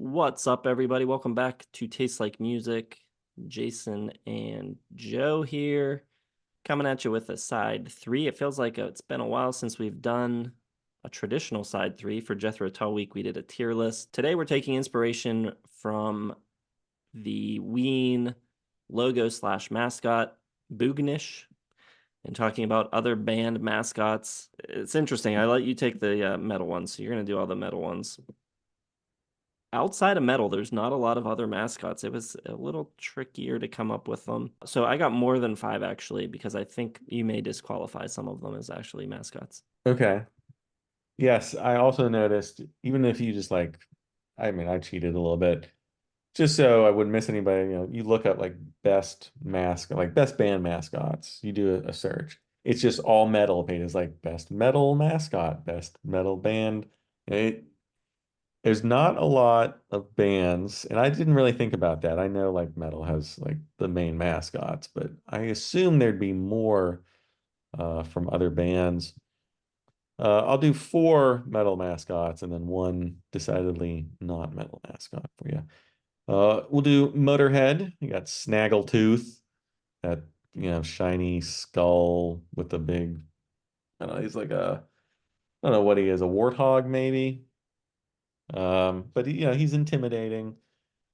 What's up, everybody? Welcome back to Taste Like Music. Jason and Joe here, coming at you with a side three. It feels like it's been a while since we've done a traditional side three. For Jethro Tull Week, we did a tier list. Today, we're taking inspiration from the Ween logo slash mascot, Boognish, and talking about other band mascots. It's interesting. I let you take the metal ones, so you're going to do all the metal ones. Outside of metal, there's not a lot of other mascots. It was a little trickier to come up with them. So I got more than five actually, because I think you may disqualify some of them as actually mascots. Okay. Yes, I also noticed, even if you just I cheated a little bit just so I wouldn't miss anybody. You look up like best band mascots. You do a search. It's just all metal pages, like best metal mascot, best metal band. It, there's not a lot of bands, and I didn't really think about that. I know like metal has like the main mascots, but I assume there'd be more from other bands. I'll do four metal mascots and then one decidedly not metal mascot for you. We'll do Motorhead. You got Snaggletooth, that shiny skull with the big. I don't know. He's like I don't know what he is, a warthog maybe. But he's intimidating.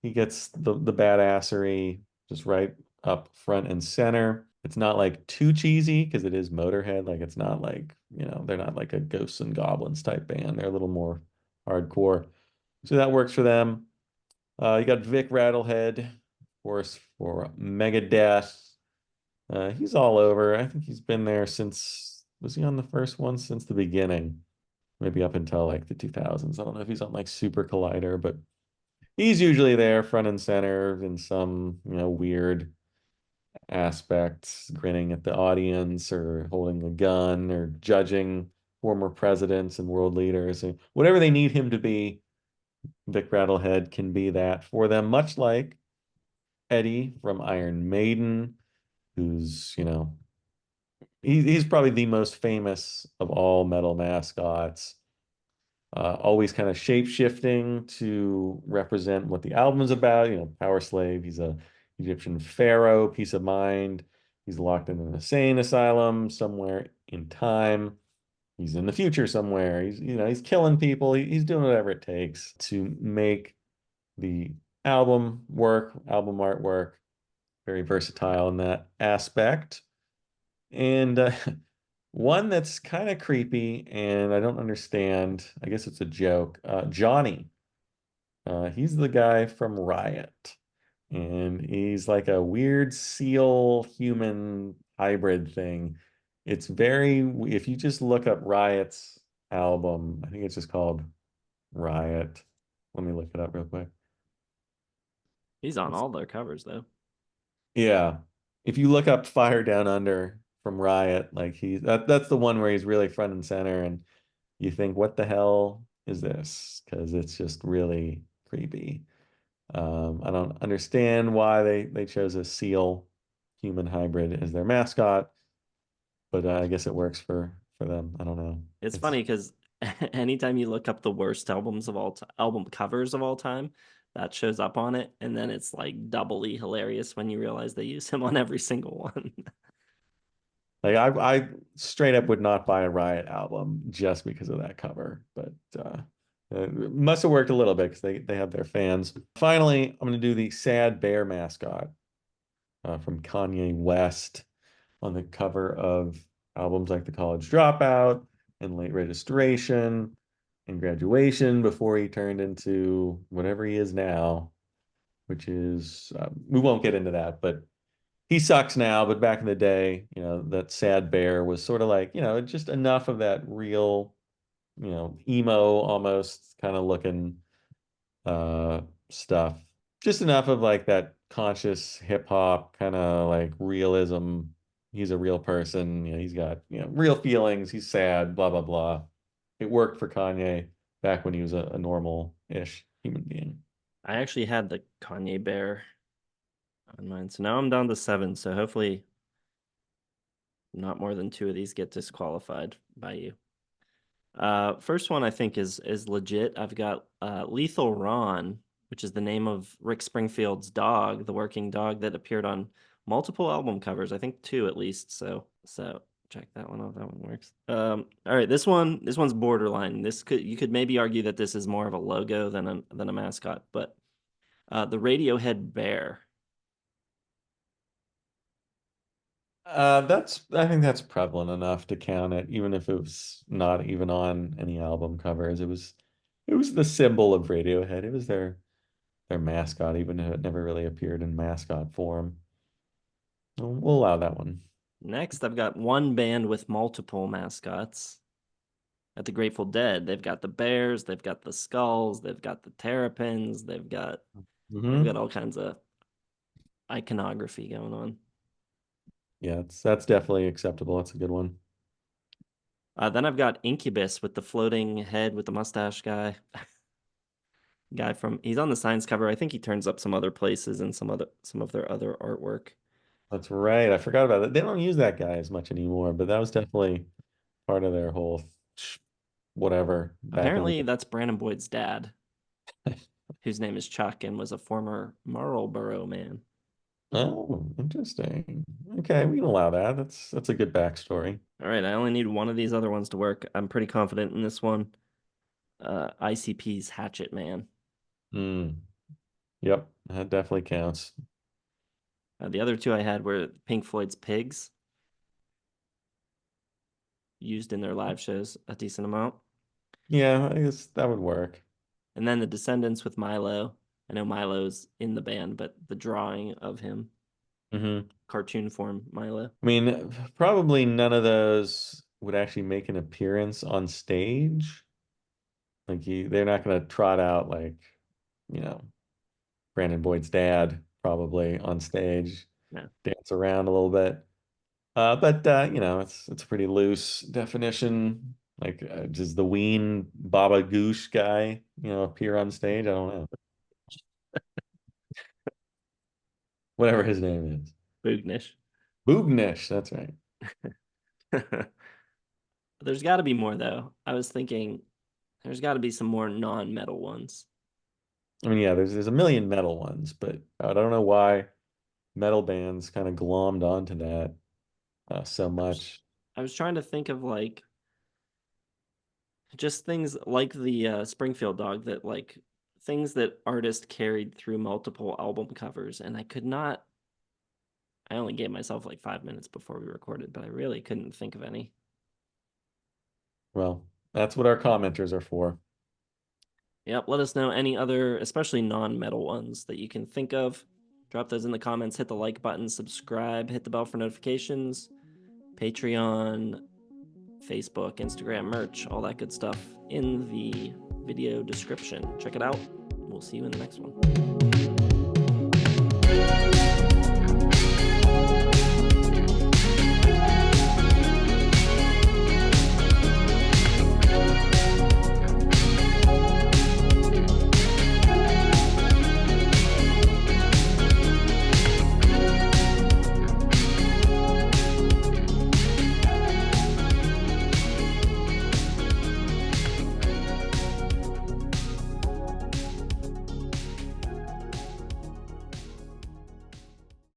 He gets the badassery just right up front and center. It's not like too cheesy because it is Motorhead. Like it's not like, they're not like a Ghosts and Goblins type band. They're a little more hardcore. So that works for them. You got Vic Rattlehead, of course, for Megadeth. He's all over. I think he's been there since, was he on the first one? Since the beginning, maybe up until like the 2000s. I don't know if he's on like Super Collider, but he's usually there front and center in some, weird aspects, grinning at the audience or holding a gun or judging former presidents and world leaders. And whatever they need him to be, Vic Rattlehead can be that for them, much like Eddie from Iron Maiden, who's, he's probably the most famous of all metal mascots. Always kind of shape shifting to represent what the album's about. Power Slave. He's a Egyptian pharaoh, peace of mind. He's locked in an insane asylum somewhere in time. He's in the future somewhere. He's killing people. He's doing whatever it takes to make the album artwork, very versatile in that aspect. And one that's kind of creepy and I don't understand. I guess it's a joke. Johnny. He's the guy from Riot. And he's like a weird seal human hybrid thing. It's very, if you just look up Riot's album, I think it's just called Riot. Let me look it up real quick. He's on all their covers though. Yeah. If you look up Fire Down Under from Riot, like that's the one where he's really front and center and you think, what the hell is this? Because it's just really creepy. I don't understand why they chose a seal human hybrid as their mascot, but I guess it works for them. I don't know. It's It's funny because anytime you look up the worst albums of all album covers of all time, that shows up on it, and then it's like doubly hilarious when you realize they use him on every single one. like I straight up would not buy a Riot album just because of that cover, but it must have worked a little bit because they have their fans. Finally, I'm going to do the sad bear mascot from Kanye West on the cover of albums like The College Dropout and Late Registration and Graduation before he turned into whatever he is now, which is, we won't get into that, but he sucks now. But back in the day, that sad bear was sort of like, just enough of that real, emo almost kind of looking stuff. Just enough of like that conscious hip hop kind of like realism. He's a real person. He's got, real feelings. He's sad, blah, blah, blah. It worked for Kanye back when he was a normal-ish human being. I actually had the Kanye Bear on mine, so now I'm down to seven. So hopefully, not more than two of these get disqualified by you. First one I think is legit. I've got Lethal Ron which is the name of Rick Springfield's dog, the working dog that appeared on multiple album covers, I think two at least. So check that one out. That one works. All right, this one's borderline. This could you could maybe argue that this is more of a logo than a mascot, but the Radiohead bear. I think that's prevalent enough to count it, even if it was not even on any album covers. It was the symbol of Radiohead. It was their mascot, even if it never really appeared in mascot form. We'll allow that one. Next, I've got one band with multiple mascots. At the Grateful Dead, they've got the bears, they've got the skulls, they've got the terrapins, they've got Hmm. all kinds of iconography going on. Yeah, that's definitely acceptable. It's a good one. Then I've got Incubus with the floating head with the mustache guy from he's on the science cover. I think he turns up some other places and some of their other artwork. That's right. I forgot about that. They don't use that guy as much anymore, but that was definitely part of their whole whatever back in the Apparently, day. that's Brandon Boyd's dad, whose name is Chuck and was a former Marlboro man. Oh, interesting. Okay, we can allow that. That's a good backstory. All right, I only need one of these other ones to work. I'm pretty confident in this one. ICP's Hatchet Man. Mm, yep, that definitely counts. The other two I had were Pink Floyd's Pigs, used in their live shows a decent amount. Yeah, I guess that would work. And then the Descendants with Milo. I know Milo's in the band, but the drawing of him, Hmm. cartoon form Milo. I mean, probably none of those would actually make an appearance on stage. Like they're not going to trot out like, you know, Brandon Boyd's dad probably on stage, Yeah. dance around a little bit. But it's a pretty loose definition. Like, does the Ween Baba Goosh guy, appear on stage? I don't know. Whatever his name is. Boognish. Boognish, that's right. There's got to be more, though. I was thinking there's got to be some more non-metal ones. I mean, yeah, there's a million metal ones, but I don't know why metal bands kind of glommed onto that so I was, much. I was trying to think of like just things like the Springfield dog that like things that artists carried through multiple album covers, and I could not. I only gave myself like 5 minutes before we recorded, but I really couldn't think of any. Well, that's what our commenters are for. Yep, let us know any other, especially non-metal ones that you can think of. Drop those in the comments, hit the like button, subscribe, hit the bell for notifications, Patreon, Facebook, Instagram, merch, all that good stuff in the video description. Check it out. We'll see you in the next one.